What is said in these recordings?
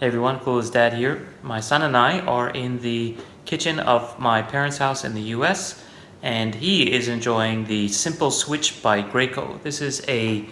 Hey everyone, Clueless Dad here. My son and I are in the kitchen of my parents' house in the US, and he is enjoying the SimpleSwitch by Graco. This is a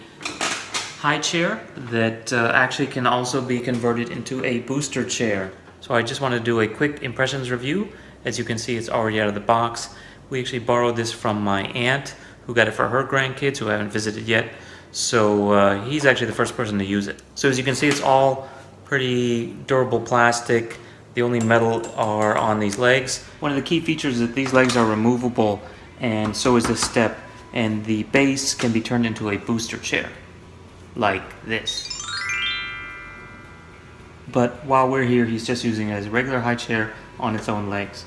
high chair that actually can also be converted into a booster chair. So I just want to do a quick impressions review. As you can see, it's already out of the box. We actually borrowed this from my aunt, who got it for her grandkids who haven't visited yet. So he's actually the first person to use it. So as you can see, it's all pretty durable plastic. The only metal are on these legs. One of the key features is that these legs are removable, and so is this step, and the base can be turned into a booster chair, like this. But while we're here, he's just using it as a regular high chair on its own legs.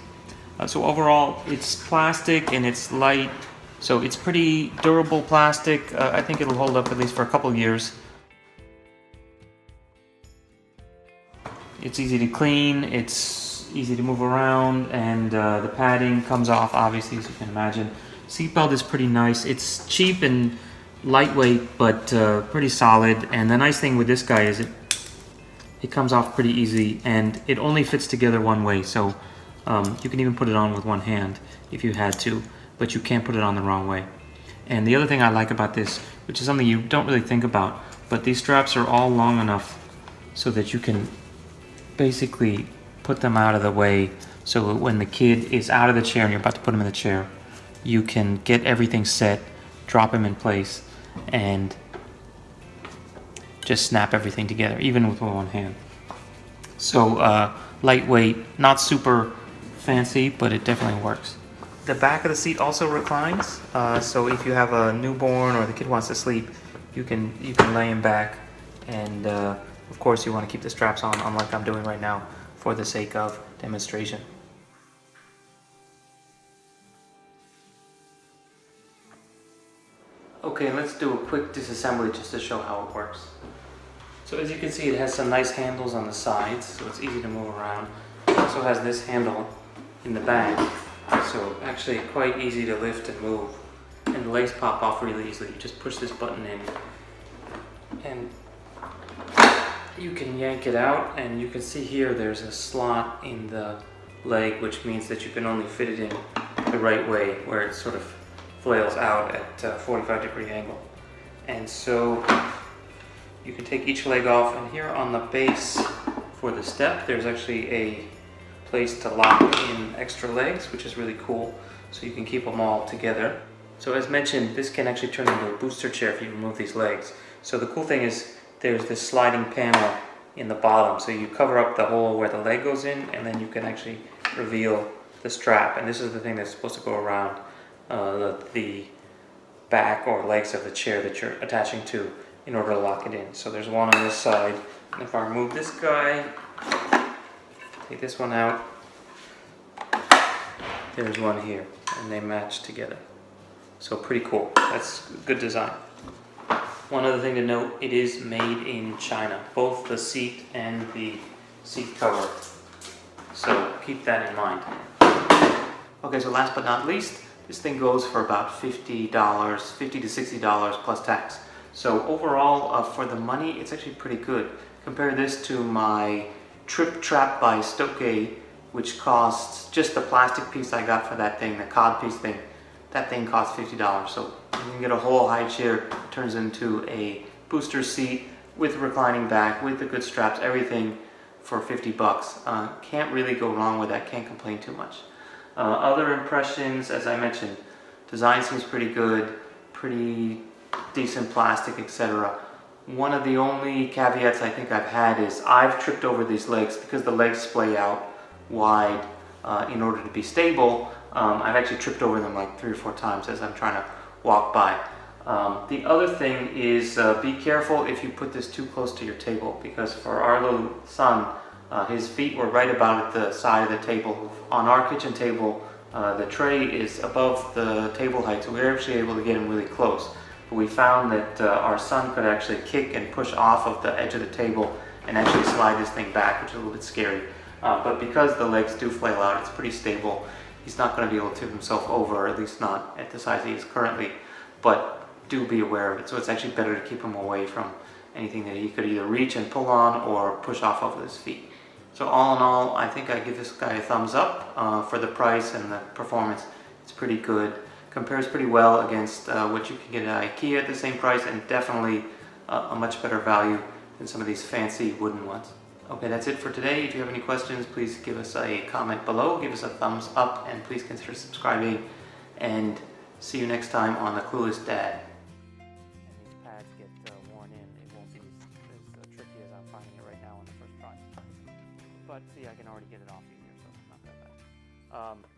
So overall, it's plastic and it's light, so it's pretty durable plastic. I think it'll hold up at least for a couple years. It's easy to clean, it's easy to move around, and the padding comes off, obviously, as you can imagine. Seatbelt is pretty nice. It's cheap and lightweight, but pretty solid. And the nice thing with this guy is it comes off pretty easy, and it only fits together one way. So you can even put it on with one hand if you had to, but you can't put it on the wrong way. And the other thing I like about this, which is something you don't really think about, but these straps are all long enough so that you can basically put them out of the way, so when the kid is out of the chair and you're about to put him in the chair, you can get everything set, drop him in place, and just snap everything together, even with one hand. So lightweight, not super fancy, but it definitely works. The back of the seat also reclines, so if you have a newborn or the kid wants to sleep, you can lay him back, and of course you want to keep the straps on, unlike I'm doing right now, for the sake of demonstration. Okay, let's do a quick disassembly just to show how it works. So as you can see, it has some nice handles on the sides, so it's easy to move around. It also has this handle in the back, so actually quite easy to lift and move. And the legs pop off really easily. You just push this button in, and you can yank it out, and you can see here there's a slot in the leg, which means that you can only fit it in the right way, where it sort of flails out at a 45-degree angle. And so you can take each leg off, and here on the base for the step, there's actually a place to lock in extra legs, which is really cool, so you can keep them all together. So as mentioned, this can actually turn into a booster chair if you remove these legs. So the cool thing is there's this sliding panel in the bottom, so you cover up the hole where the leg goes in, and then you can actually reveal the strap. And this is the thing that's supposed to go around the back or legs of the chair that you're attaching to in order to lock it in. So there's one on this side, and if I remove this guy, take this one out, there's one here, and they match together. So pretty cool. That's good design. One other thing to note, it is made in China, both the seat and the seat cover. So keep that in mind. Okay, so last but not least, this thing goes for about $50 to $60 plus tax. So overall, for the money, it's actually pretty good. Compare this to my Trip Trap by Stokke, which costs, just the plastic piece I got for that thing, the cod piece thing, that thing costs $50. So you can get a whole high chair, it turns into a booster seat with reclining back, with the good straps, everything for 50 bucks. Can't really go wrong with that, can't complain too much. Other impressions, as I mentioned, design seems pretty good, pretty decent plastic, etc. One of the only caveats I think I've had is I've tripped over these legs because the legs splay out wide in order to be stable. I've actually tripped over them like 3 or 4 times as I'm trying to walk by. The other thing is be careful if you put this too close to your table, because for our little son, his feet were right about at the side of the table. On our kitchen table, the tray is above the table height, so we were actually able to get him really close. But we found that our son could actually kick and push off of the edge of the table and actually slide this thing back, which is a little bit scary. But because the legs do flail out, it's pretty stable. He's not going to be able to tip himself over, at least not at the size he is currently, but do be aware of it. So it's actually better to keep him away from anything that he could either reach and pull on or push off of his feet. So all in all, I think I give this guy a thumbs up for the price and the performance. It's pretty good. Compares pretty well against what you can get at IKEA at the same price, and definitely a much better value than some of these fancy wooden ones. Okay, that's it for today. If you have any questions, please give us a comment below, give us a thumbs up, and please consider subscribing. And see you next time on the Clueless Dad. And these pads get worn in. It won't be as tricky as I'm finding it right now on the first try. But see, I can already get it off easier, so not that bad.